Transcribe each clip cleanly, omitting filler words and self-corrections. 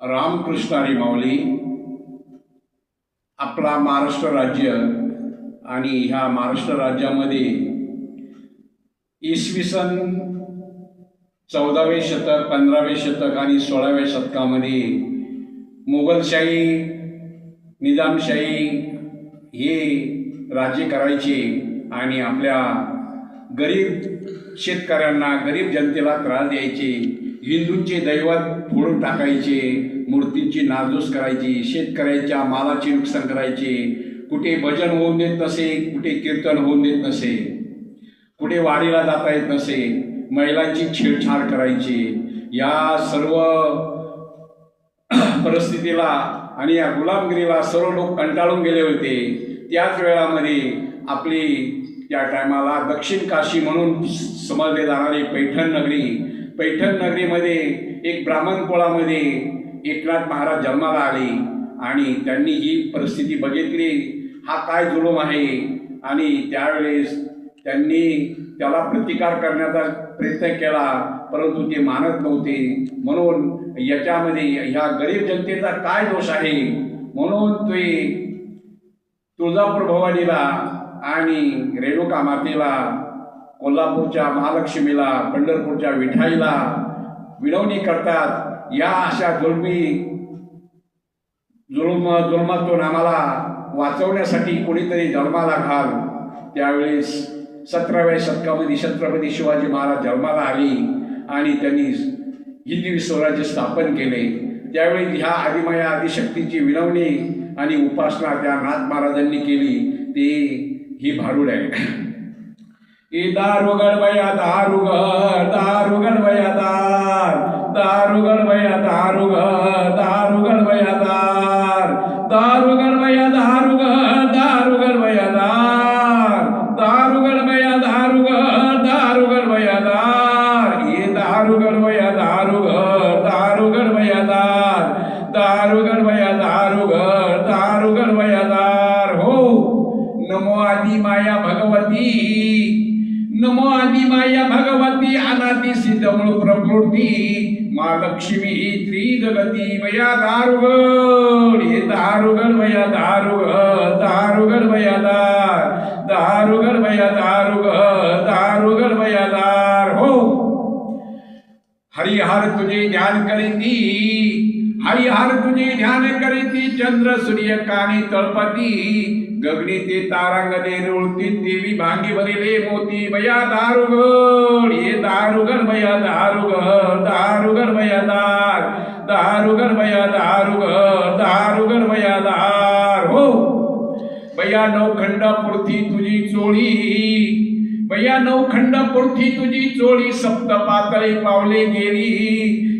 रामकृष्ण हरी माऊली. आपला महाराष्ट्र राज्य आणि ह्या महाराष्ट्र राज्यामध्ये इसवी सन 14वे शतक, 15वे शतक आणि 16व्या शतकामध्ये मोगलशाही, निजामशाही हे राज्य करायचे आणि आपल्या गरीब शेतकऱ्यांना, गरीब जनतेला त्रास द्यायचे. हिंदूंचे दैवत फोडून टाकायचे, मूर्तींची नासधूस करायची, शेतकऱ्यांच्या मालाचे नुकसान करायचे. कुठे भजन होऊन देत नसे, कुठे कीर्तन होऊन देत नसे, कुठे वारीला जाता येत नसे, महिलांची छेडछाड करायची. या सर्व परिस्थितीला आणि या गुलामगिरीला सर्व लोक कंटाळून गेले होते. त्याच वेळामध्ये आपली त्या टायमाला दक्षिण काशी म्हणून समजले जाणारी पैठण नगरीमध्ये एक ब्राह्मण कुळामध्ये एकनाथ महाराज जन्माला आले आणि त्यांनी ही परिस्थिती बघितली. हा काय जुलूम आहे, आणि त्यावेळेस त्यांनी त्याला प्रतिकार करण्याचा प्रयत्न केला, परंतु ते मानत नव्हते. म्हणून याच्यामध्ये ह्या गरीब जनतेचा काय दोष आहे, म्हणून ते तुळजापूर भवानीला आणि रेणुका मातेला, कोल्हापूरच्या महालक्ष्मीला, पंढरपूरच्या विठाईला विनवणी करतात. या अशा जुलमातून आम्हाला वाचवण्यासाठी कोणीतरी जन्माला घाल. त्यावेळेस 17व्या शतकामध्ये छत्रपती शिवाजी महाराज जन्माला आले आणि त्यांनी हिंदवी स्वराज्य स्थापन केले. त्यावेळी ह्या आदिमाया आदिशक्तीची विनवणी आणि उपासना त्या नाथ महाराजांनी केली. ते ही भारूड आहे. दारुगड बया दारुगड, दारुगड बया दार, दारुगड बया दारुगड, दारुगड बया दार, दारुगड बया दारुगड, दारुगड बया दार, दारुगड बया दारुगड, दारुगड बया दार. ये दारुगड बया दारुगड, दारुगड बया दार, दारुगड बया दारुगड, दारुगड बया दार. हो, नमो आदि माया भगवती, नमो आदि माया भगवती, अनादि सिद्ध मूळ प्रकृती, मा लक्ष्मी त्रिजगती. बया दारुगड, हे दारुगड बया दारुगड, दारुगड बया दार, दारुगड बया दारुगड, दारुगड बया दार. हो, हरिहर तुझे ध्यान करीती, हरिहर तुझे ध्यान करीती, चंद्र सूर्य कानी तळपती, गगनी ते तारांगणे रुळती, देवी भांगी भरिले मोती. बया दारुगड, ये दारुगड बया दारुगड, दारुगड बया दार, दारुगड बया दारुगड, दारुगड बया दार. हो, बया नवखंड पुरती तुझी चोळी, बया नवखंड पुरती तुझी चोळी, सप्त पातळी पावले गेली,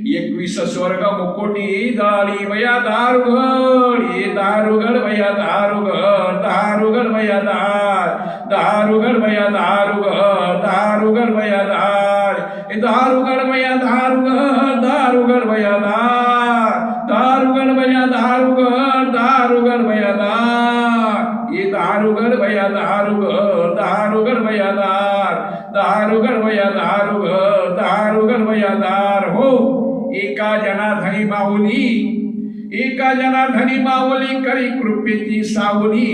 21 स्वर्ग मुकोटी दाळी. बया दारुगड, ये दारुगड बया दारुगड, दारुगड बया दार, दारुगड बया दारुगड, दारुगड बया दार. ये दारुगड बया दारुगड, दारुगड बया दार, दारुगड बया दारुगड, दारुगड बया दार. ये दारुगड बया दारुगड, दारुगड बया दार, दारुगड बया दारुगड, दारुगड बया दार. हो, एका जनार्दनी माऊली, एका जनार्दनी माऊली, करी कृपेची सावली,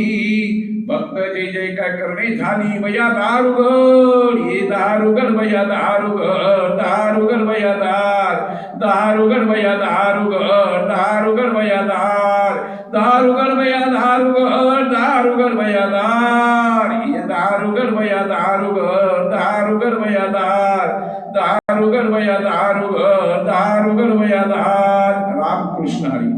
भक्त जय जयकार करणे झाली. बया दारुगड, ये दारुगड बया दारुगड, दारुगड बया दार, दारुगड बया दारुगड, दारुगड बया दार, दारुगड बया दारुगड, दारुगड बया दार. ये दारुगड बया दारुगड, दारुगड बया दार, दारुगड बया दारुगड, दारुगड बया दार. रामकृष्ण हरी.